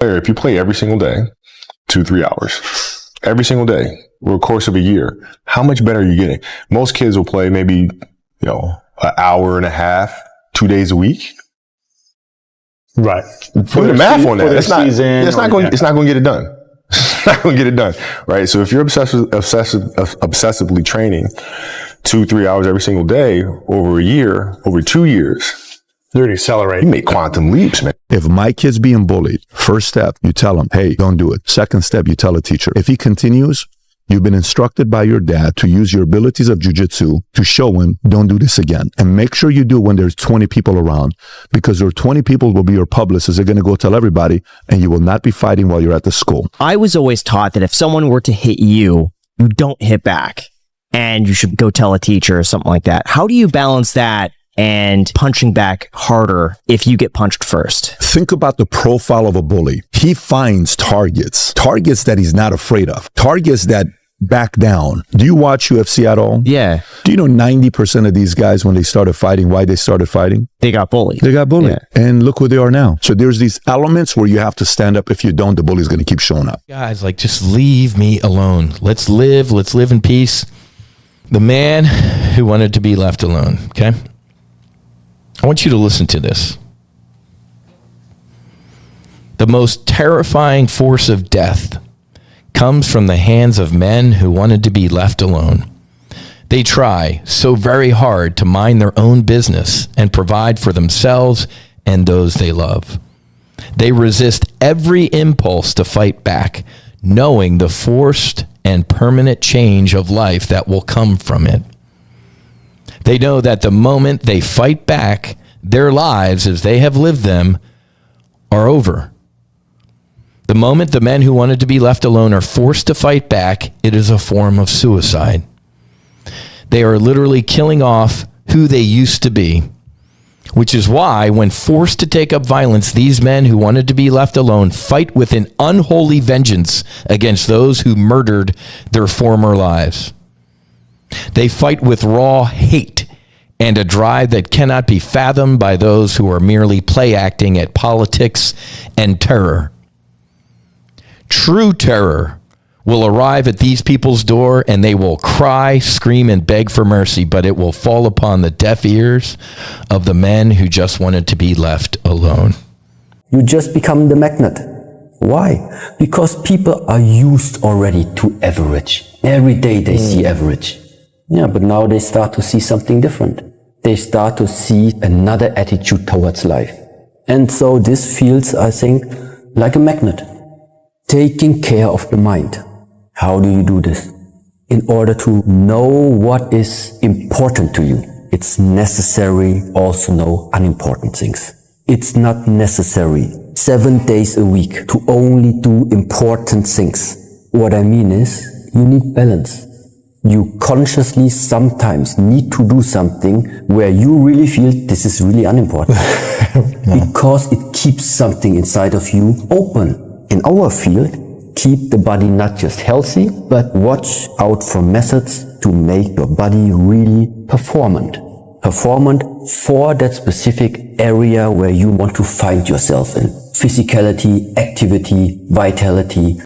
If you play every single day, 2-3 hours, every single day, over the course of a year, how much better are you getting? Most kids will play maybe, an hour and a half, 2 days a week. Right. Do the math on that. It's not going to get it done. It's not going to get it done. Right. So if you're obsessively training 2-3 hours every single day over a year, over 2 years, you're accelerating. You make quantum leaps, man. If my kid's being bullied, first step, you tell him, hey, don't do it. Second step, you tell a teacher. If he continues, you've been instructed by your dad to use your abilities of jiu-jitsu to show him, don't do this again. And make sure you do it when there's 20 people around, because there are 20 people will be your publicists. They're going to go tell everybody, and you will not be fighting while you're at the school. I was always taught that if someone were to hit you, you don't hit back, and you should go tell a teacher or something like that. How do you balance that and punching back harder if you get punched first? Think about the profile of a bully. He finds targets that he's not afraid of, targets that back down. Do you watch UFC at all? Yeah. Do you know 90% of these guys, when they started fighting, why they started fighting? They got bullied. Yeah. And look who they are now. So there's these elements where you have to stand up. If you don't, the bully's going to keep showing up. Guys, just leave me alone. Let's live in peace. The man who wanted to be left alone, okay? I want you to listen to this. The most terrifying force of death comes from the hands of men who wanted to be left alone. They try so very hard to mind their own business and provide for themselves and those they love. They resist every impulse to fight back, knowing the forced and permanent change of life that will come from it. They know that the moment they fight back, their lives as they have lived them are over. The moment the men who wanted to be left alone are forced to fight back, it is a form of suicide. They are literally killing off who they used to be, which is why when forced to take up violence, these men who wanted to be left alone fight with an unholy vengeance against those who murdered their former lives. They fight with raw hate and a drive that cannot be fathomed by those who are merely play acting at politics and terror. True terror will arrive at these people's door, and they will cry, scream, and beg for mercy, but it will fall upon the deaf ears of the men who just wanted to be left alone. You just become the magnet. Why? Because people are used already to average. Every day they see average. Yeah, but now they start to see something different. They start to see another attitude towards life. And so this feels, I think, like a magnet. Taking care of the mind. How do you do this? In order to know what is important to you, it's necessary also know unimportant things. It's not necessary 7 days a week to only do important things. What I mean is, you need balance. You consciously sometimes need to do something where you really feel this is really unimportant. Because it keeps something inside of you open. In our field, keep the body not just healthy, but watch out for methods to make your body really performant. Performant for that specific area where you want to find yourself in. Physicality, activity, vitality.